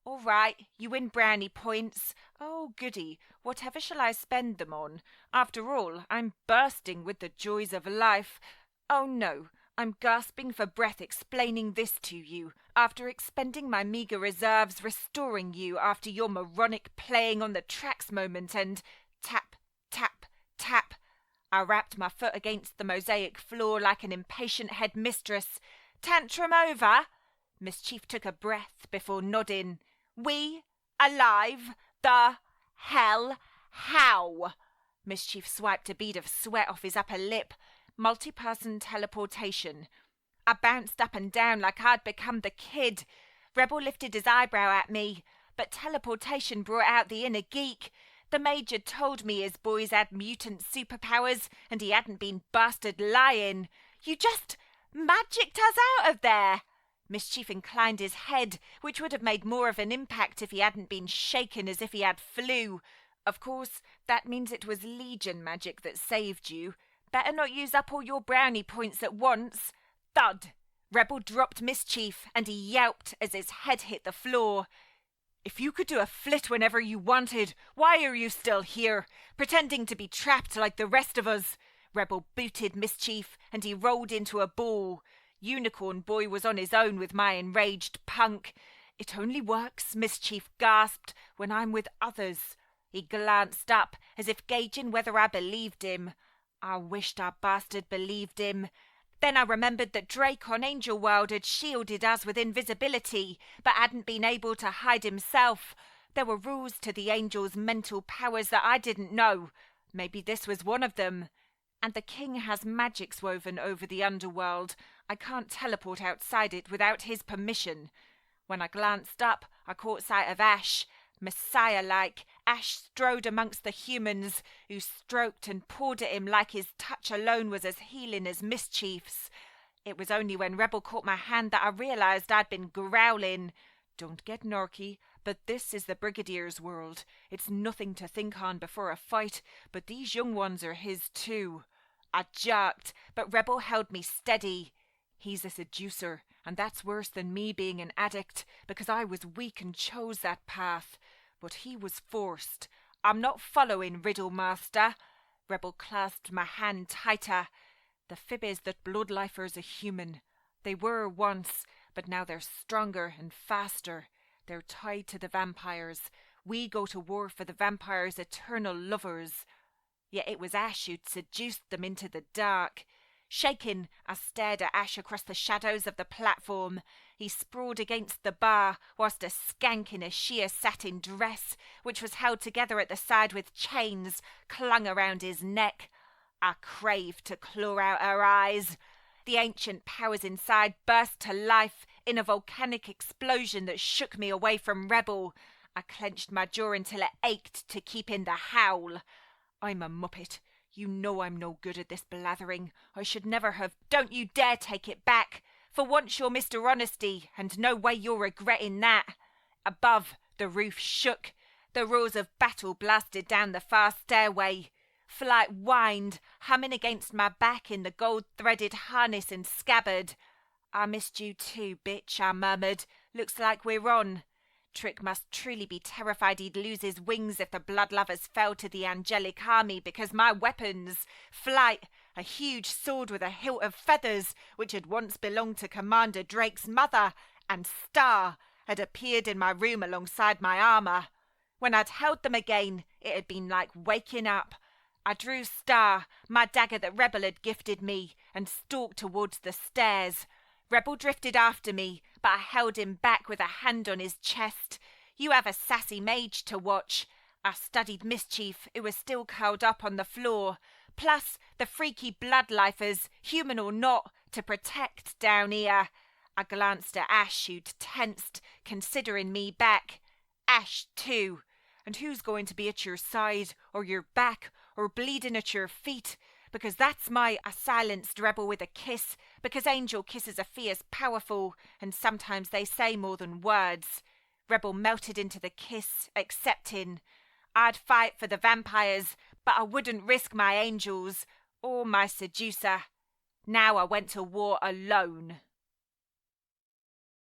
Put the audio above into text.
All right, you win brownie points. Oh, goody, whatever shall I spend them on? After all, I'm bursting with the joys of life. Oh, no, I'm gasping for breath explaining this to you, after expending my meagre reserves restoring you after your moronic playing on the tracks moment and tap, tap, tap. I rapped my foot against the mosaic floor like an impatient headmistress. Tantrum over? Mischief took a breath before nodding. We? Alive? The hell? How? Mischief swiped a bead of sweat off his upper lip. Multi-person teleportation. I bounced up and down like I'd become the kid. Rebel lifted his eyebrow at me, but teleportation brought out the inner geek. The Major told me his boys had mutant superpowers and he hadn't been bastard lying. You just magicked us out of there. Mischief inclined his head, which would have made more of an impact if he hadn't been shaken as if he had flu. Of course, that means it was Legion magic that saved you. Better not use up all your brownie points at once. Thud! Rebel dropped Mischief, and he yelped as his head hit the floor. If you could do a flit whenever you wanted, why are you still here, pretending to be trapped like the rest of us? Rebel booted Mischief, and he rolled into a ball. Unicorn Boy was on his own with my enraged punk. It only works, Mischief gasped, when I'm with others. He glanced up, as if gauging whether I believed him. I wished our bastard believed him. Then I remembered that Drake on Angel World had shielded us with invisibility, but hadn't been able to hide himself. There were rules to the Angel's mental powers that I didn't know. Maybe this was one of them. And the king has magics woven over the underworld. I can't teleport outside it without his permission. When I glanced up, I caught sight of Ash. Messiah-like, Ash strode amongst the humans, who stroked and pawed at him like his touch alone was as healing as Mischief's. It was only when Rebel caught my hand that I realised I'd been growling. Don't get narky, but this is the Brigadier's world. It's nothing to think on before a fight, but these young ones are his too. I jerked, but Rebel held me steady. He's a seducer, and that's worse than me being an addict, because I was weak and chose that path. But he was forced. I'm not following, Riddle Master. Rebel clasped my hand tighter. The fib is that bloodlifers are human. They were once, but now they're stronger and faster. They're tied to the vampires. We go to war for the vampires' eternal lovers. Yet it was Ash who'd seduced them into the dark. Shaken, I stared at Ash across the shadows of the platform. He sprawled against the bar, whilst a skank in a sheer satin dress, which was held together at the side with chains, clung around his neck. I craved to claw out her eyes. The ancient powers inside burst to life in a volcanic explosion that shook me away from Rebel. I clenched my jaw until it ached to keep in the howl. I'm a muppet. You know I'm no good at this blathering. I should never have. Don't you dare take it back. For once you're Mr. Honesty, and no way you're regretting that. Above, the roof shook. The roars of battle blasted down the far stairway. Flight whined, humming against my back in the gold-threaded harness and scabbard. I missed you too, bitch, I murmured. Looks like we're on. Trick must truly be terrified he'd lose his wings if the bloodlovers fell to the angelic army, because my weapons, Flight, a huge sword with a hilt of feathers, which had once belonged to Commander Drake's mother, and Star, had appeared in my room alongside my armour. When I'd held them again, it had been like waking up. I drew Star, my dagger that Rebel had gifted me, and stalked towards the stairs. Rebel drifted after me, but I held him back with a hand on his chest. You have a sassy mage to watch. I studied Mischief, who was still curled up on the floor, plus the freaky bloodlifers, human or not, to protect down here. I glanced at Ash, who'd tensed, considering me back. Ash, too. And who's going to be at your side, or your back, or bleeding at your feet? Because that's I silenced Rebel with a kiss, because angel kisses are fierce powerful, and sometimes they say more than words. Rebel melted into the kiss, accepting. I'd fight for the vampires, but I wouldn't risk my angels, or my seducer. Now I went to war alone.